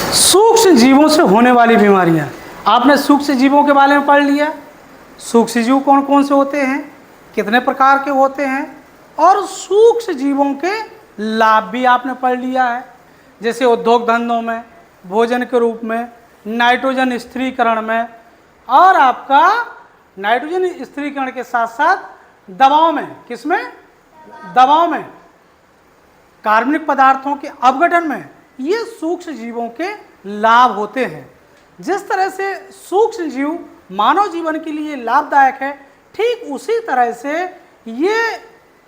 सूक्ष्म जीवों से होने वाली बीमारियां। आपने सूक्ष्म जीवों के बारे में पढ़ लिया। सूक्ष्म जीव कौन कौन से होते हैं, कितने प्रकार के होते हैं, और सूक्ष्म जीवों के लाभ भी आपने पढ़ लिया है। जैसे उद्योग धंधों में, भोजन के रूप में, नाइट्रोजन स्थिरीकरण में, और आपका नाइट्रोजन स्थिरीकरण के साथ साथ दवाओं में, किसमें, दवाओं में, कार्बनिक पदार्थों के अपघटन में, ये सूक्ष्म जीवों के लाभ होते हैं। जिस तरह से सूक्ष्म जीव मानव जीवन के लिए लाभदायक है, ठीक उसी तरह से ये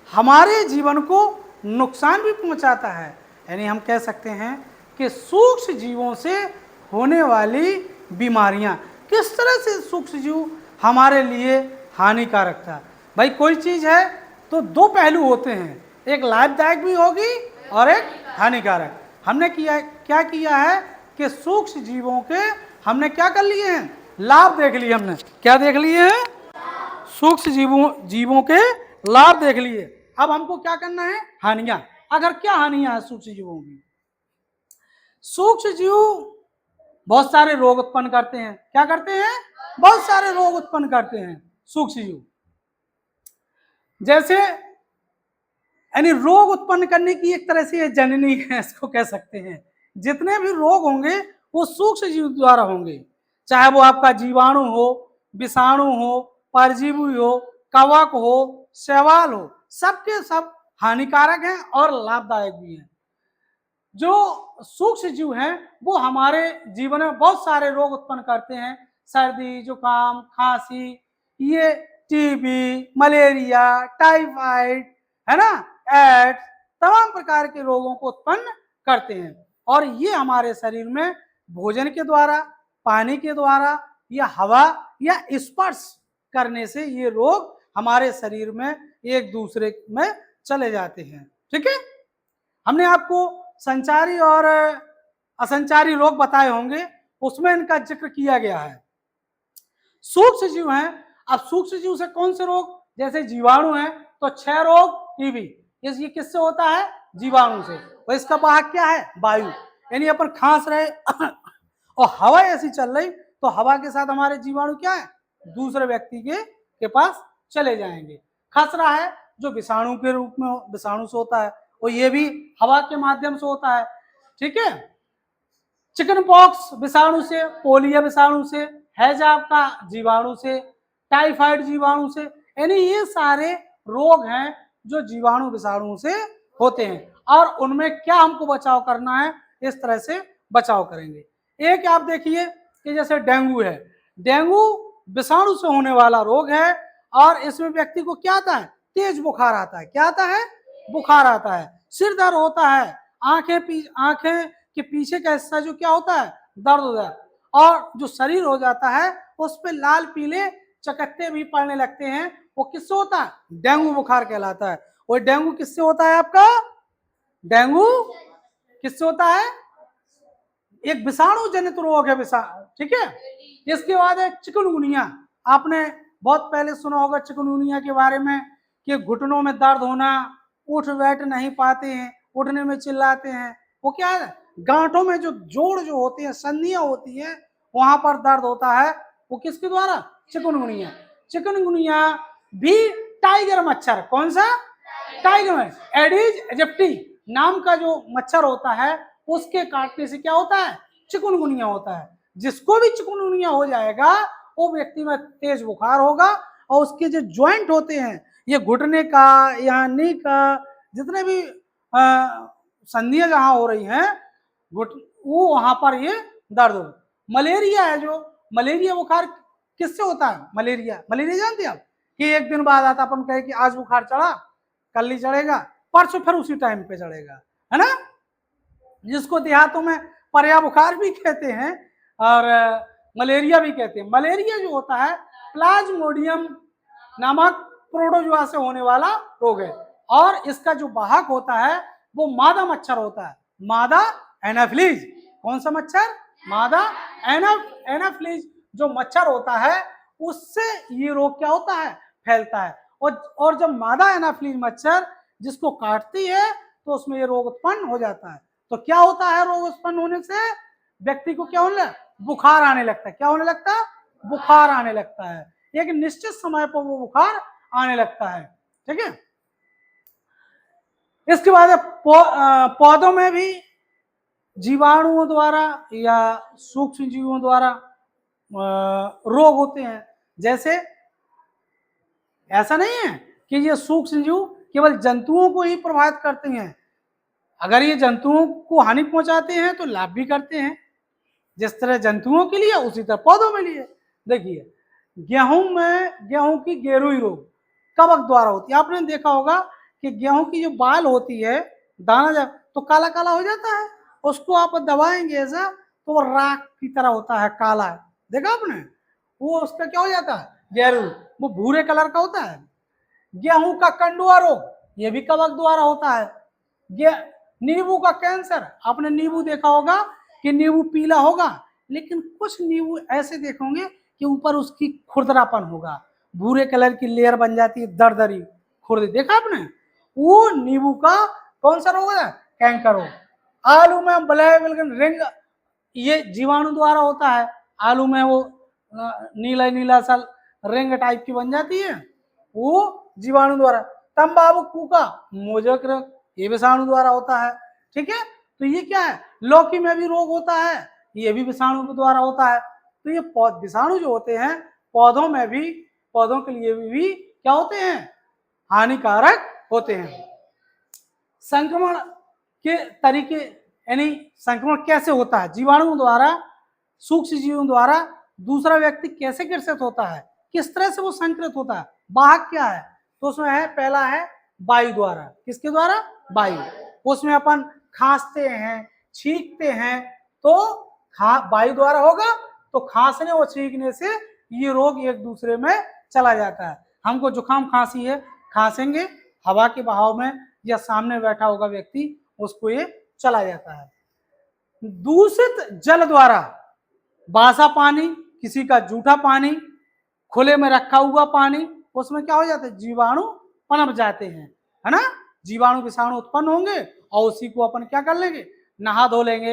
हमारे जीवन को नुकसान भी पहुंचाता है। यानी हम कह सकते हैं कि सूक्ष्म जीवों से होने वाली बीमारियां, किस तरह से सूक्ष्म जीव हमारे लिए हानिकारक था। भाई कोई चीज़ है तो दो पहलू होते हैं, एक लाभदायक भी होगी और एक हानिकारक। हमने क्या किया है कि सूक्ष्म जीवों के हमने क्या कर लिए हैं, लाभ देख लिए। हमने क्या देख लिए हैं, सूक्ष्म जीवों के लाभ देख लिए। अब हमको क्या करना है, हानियां। अगर क्या हानियां है सूक्ष्म जीवों की, सूक्ष्म जीव बहुत सारे रोग उत्पन्न करते हैं। क्या करते हैं, बहुत सारे रोग उत्पन्न करते हैं सूक्ष्म जीव। जैसे यानी रोग उत्पन्न करने की एक तरह से ये जननी है, इसको कह सकते हैं। जितने भी रोग होंगे वो सूक्ष्म जीव द्वारा होंगे, चाहे वो आपका जीवाणु हो, विषाणु हो, परजीवी हो, कवक हो, शैवाल हो, सबके सब हानिकारक हैं और लाभदायक भी हैं। जो सूक्ष्म जीव हैं वो हमारे जीवन में बहुत सारे रोग उत्पन्न करते हैं, सर्दी, जुकाम, खांसी, ये टीबी, मलेरिया, टाइफाइड, है ना, एड्स, तमाम प्रकार के रोगों को उत्पन्न करते हैं। और ये हमारे शरीर में भोजन के द्वारा, पानी के द्वारा, या हवा या स्पर्श करने से ये रोग हमारे शरीर में एक दूसरे में चले जाते हैं। ठीक है, हमने आपको संचारी और असंचारी रोग बताए होंगे, उसमें इनका जिक्र किया गया है। सूक्ष्म जीव हैं, अब सूक्ष्म जीव से कौन से रोग, जैसे जीवाणु हैं तो 6 रोग टीबी, ये किससे होता है, जीवाणु से। और इसका वाहक क्या है, वायु। यानी अपन खांस रहे और हवा ऐसी चल रही तो हवा के साथ हमारे जीवाणु क्या है, दूसरे व्यक्ति के पास चले जाएंगे। खसरा है जो विषाणु के रूप में विषाणु से होता है, और ये भी हवा के माध्यम से होता है। ठीक है, चिकन पॉक्स विषाणु से, पोलियो विषाणु से, हैजा का जीवाणु से, टाइफाइड जीवाणु से। यानी ये सारे रोग हैं जो जीवाणु विषाणु से होते हैं, और उनमें क्या हमको बचाव करना है, इस तरह से बचाव करेंगे। एक आप देखिए कि जैसे डेंगू है, डेंगू विषाणु से होने वाला रोग है, और इसमें व्यक्ति को क्या आता है, तेज बुखार आता है। क्या आता है, बुखार आता है, सिर दर्द होता है, आंखें के पीछे का हिस्सा जो क्या होता है, दर्द होता है, और जो शरीर हो जाता है उस पे लाल पीले चकत्ते भी पड़ने लगते हैं। वो किससे होता है, डेंगू बुखार कहलाता है। और डेंगू किससे होता है, आपका डेंगू किससे होता है, एक विषाणु जनित रोग है, ठीक है। इसके बाद है चिकनगुनिया। आपने बहुत पहले सुना होगा चिकनगुनिया के बारे में, कि घुटनों में दर्द होना, उठ बैठ नहीं पाते हैं, उठने में चिल्लाते हैं। वो क्या है, गांठों में जो जोड़ जो होती है, संधियां होती है, वहां पर दर्द होता है। वो किसके द्वारा, चिकनगुनिया। चिकनगुनिया भी टाइगर मच्छर, कौन सा, टाइगर में एडिस एजिप्टी नाम का जो मच्छर होता है, उसके काटने से क्या होता है, चिकनगुनिया होता है। जिसको भी चिकनगुनिया हो जाएगा वो व्यक्ति में तेज बुखार होगा, और उसके जो ज्वाइंट होते हैं, ये घुटने का या नी का, जितने भी संधियां जहां हो रही हैं, वो वहां पर ये दर्द हो। मलेरिया है, जो मलेरिया बुखार किससे होता है, मलेरिया, मलेरिया जानते हैं आप, कि एक दिन बाद आता, अपन कहे कि आज बुखार चढ़ा, कल नहीं चढ़ेगा, परसों फिर उसी टाइम पे चढ़ेगा, है ना। जिसको देहातों में पर्या बुखार भी कहते हैं और मलेरिया भी कहते हैं। मलेरिया जो होता है प्लाज्मोडियम नामक प्रोटोजुआ से होने वाला रोग है, और इसका जो वाहक होता है वो मादा मच्छर होता है, मादा एनाफ्लीज। कौन सा मच्छर, मादा एनाफ्लीज जो मच्छर होता है, उससे ये रोग क्या होता है, फैलता है। और जब मादा एनाफ्लीज मच्छर जिसको काटती है तो उसमें ये रोग उत्पन्न हो जाता है। तो क्या होता है रोग उत्पन्न होने से, व्यक्ति को क्या होने लगता है, बुखार आने लगता है। क्या होने लगता है, बुखार आने लगता है। एक निश्चित समय पर वो बुखार आने लगता है। ठीक है। इसके बाद पौधों में भी जीवाणुओं द्वारा या सूक्ष्म जीवों द्वारा रोग होते हैं। जैसे ऐसा नहीं है कि ये सूक्ष्म जीव केवल जंतुओं को ही प्रभावित करते हैं, अगर ये जंतुओं को हानि पहुंचाते हैं तो लाभ भी करते हैं। जिस तरह जंतुओं के लिए उसी तरह पौधों में लिए। देखिए गेहूं की गेरुई रोग कवक द्वारा होती है। आपने देखा होगा कि गेहूं की जो बाल होती है, दाना जब तो काला काला हो जाता है, उसको आप दबाएंगे ऐसा तो वो राख की तरह होता है, काला है। देखा आपने, वो उसका क्या हो जाता है, गेरू, वो भूरे कलर का होता है। गेहूं का कंडुआ रोग ये भी कवक द्वारा होता है। नींबू का कैंसर, आपने नींबू देखा होगा कि नींबू पीला होगा, लेकिन कुछ नींबू ऐसे देखोगे कि ऊपर उसकी खुरदरापन होगा, भूरे कलर की लेयर बन जाती है, दरदरी खुरद। देखा आपने, वो नींबू का कौन सा रोग है, कैंकर रोग। आलू में ब्लैक रिंग ये जीवाणु द्वारा होता है। आलू में वो नीला नीला सा रिंग टाइप की बन जाती है, वो जीवाणु द्वारा। तंबाकू का मोजक रोग ये विषाणु द्वारा होता है। ठीक है। तो ये क्या है, लौकी में भी रोग होता है, ये भी विषाणु द्वारा होता है। तो ये विषाणु जो होते हैं पौधों में भी, पौधों के लिए भी क्या होते हैं, हानिकारक होते हैं। संक्रमण के तरीके, यानी संक्रमण कैसे होता है, जीवाणुओं द्वारा, सूक्ष्म जीवों द्वारा दूसरा व्यक्ति कैसे ग्रसित होता है, किस तरह से वो संक्रमित होता है, वाहक क्या है। तो उसमें है, पहला है वायु द्वारा। किसके द्वारा, वायु। उसमें अपन खांसते हैं, छींकते हैं, तो वायु द्वारा होगा, तो खांसने और छींकने से ये रोग एक दूसरे में चला जाता है। हमको जुकाम खांसी है, खांसेंगे, हवा के बहाव में या सामने बैठा होगा व्यक्ति, उसको ये चला जाता है। दूषित जल द्वारा, बासा पानी, किसी का जूठा पानी, खुले में रखा हुआ पानी, उसमें क्या हो जाता है, जीवाणु पनप जाते हैं, है ना। जीवाणु विषाणु उत्पन्न होंगे और उसी को अपन क्या कर लेंगे, नहा धो लेंगे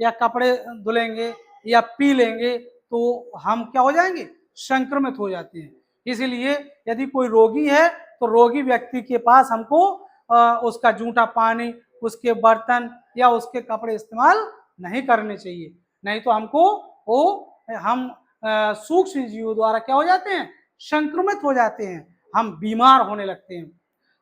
या कपड़े धुलेंगे या पी लेंगे, तो हम क्या हो जाएंगे, संक्रमित हो जाते हैं। इसीलिए यदि कोई रोगी है तो रोगी व्यक्ति के पास हमको उसका जूठा पानी, उसके बर्तन या उसके कपड़े इस्तेमाल नहीं करने चाहिए, नहीं तो हमको हम सूक्ष्म जीवों द्वारा क्या हो जाते हैं, संक्रमित हो जाते हैं, हम बीमार होने लगते हैं।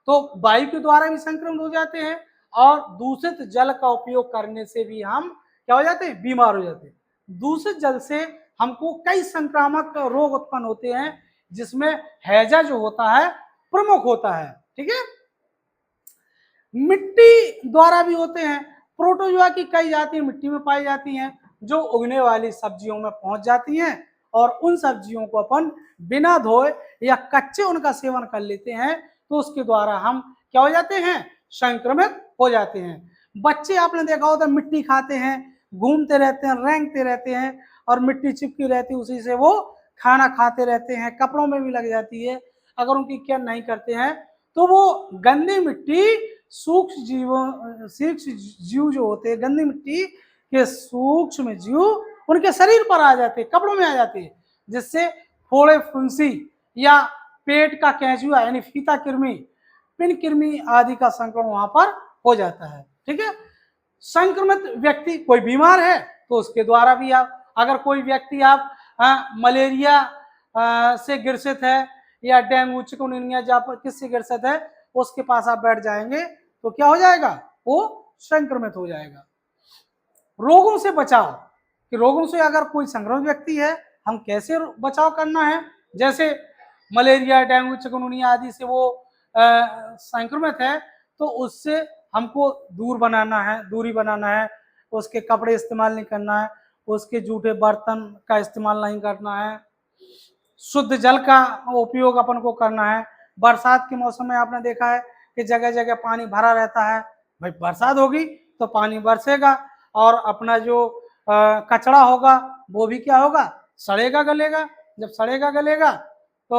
तो वायु के द्वारा भी संक्रमित हो जाते हैं और दूषित जल का उपयोग करने से भी हम क्या हो जाते हैं, बीमार हो जाते हैं। दूषित जल से हमको कई संक्रामक रोग उत्पन्न होते हैं, जिसमें हैजा जो होता है प्रमुख होता है। ठीक है। मिट्टी द्वारा भी होते हैं। प्रोटोजोआ की कई जातियां मिट्टी में पाई जाती हैं, जो उगने वाली सब्जियों में पहुंच जाती हैं और उन सब्जियों को अपन बिना धोए या कच्चे उनका सेवन कर लेते हैं, तो उसके द्वारा हम क्या हो जाते हैं, संक्रमित हो जाते हैं। बच्चे आपने देखा होता है मिट्टी खाते हैं, घूमते रहते हैं, रेंगते रहते हैं और मिट्टी चिपकी रहती है, उसी से वो खाना खाते रहते हैं, कपड़ों में भी लग जाती है। अगर उनकी केयर नहीं करते हैं तो वो गंदी मिट्टी सूक्ष्म जीव जो होते हैं, गंदी मिट्टी के सूक्ष्म जीव उनके शरीर पर आ जाते हैं, कपड़ों में आ जाते हैं, जिससे फोड़े फुंसी या पेट का कैंचुआ यानी फीता कृमि, पिन कृमि आदि का संक्रमण वहां पर हो जाता है। ठीक है। संक्रमित व्यक्ति, कोई बीमार है तो उसके द्वारा भी आप, अगर कोई व्यक्ति आप मलेरिया से ग्रसित है या डेंगू चिकनगुनिया जहाँ पर किससे ग्रसित है, उसके पास आप बैठ जाएंगे तो क्या हो जाएगा, वो संक्रमित हो जाएगा। रोगों से बचाव, कि रोगों से अगर कोई संक्रमित व्यक्ति है हम कैसे बचाव करना है, जैसे मलेरिया डेंगू चिकनगुनिया आदि से वो संक्रमित है, तो उससे हमको दूरी बनाना है, उसके कपड़े इस्तेमाल नहीं करना है, उसके जूठे बर्तन का इस्तेमाल नहीं करना है, शुद्ध जल का उपयोग अपन को करना है। बरसात के मौसम में आपने देखा है कि जगह जगह पानी भरा रहता है, भाई बरसात होगी तो पानी बरसेगा और अपना जो कचरा होगा वो भी क्या होगा, सड़ेगा गलेगा। जब सड़ेगा गलेगा तो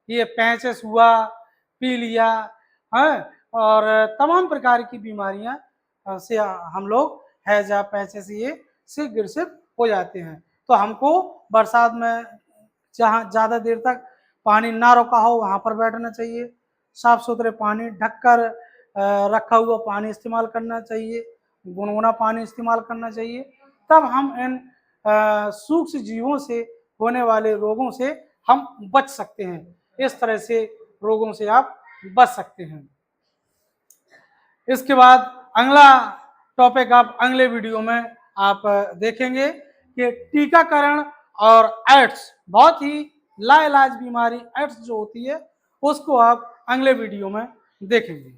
ये पेंचेस हुआ, पीलिया है और तमाम प्रकार की बीमारियां से हम लोग हैजा पैचेस ये से ग्रसित हो जाते हैं। तो हमको बरसात में जहाँ ज़्यादा देर तक पानी ना रुका हो वहाँ पर बैठना चाहिए, साफ सुथरे पानी ढककर रखा हुआ पानी इस्तेमाल करना चाहिए, गुनगुना पानी इस्तेमाल करना चाहिए, तब हम इन सूक्ष्म जीवों से होने वाले रोगों से हम बच सकते हैं। इस तरह से रोगों से आप बच सकते हैं। इसके बाद अगला टॉपिक आप अगले वीडियो में आप देखेंगे कि टीकाकरण और एड्स, बहुत ही लाइलाज बीमारी एड्स जो होती है उसको आप अगले वीडियो में देखेंगे।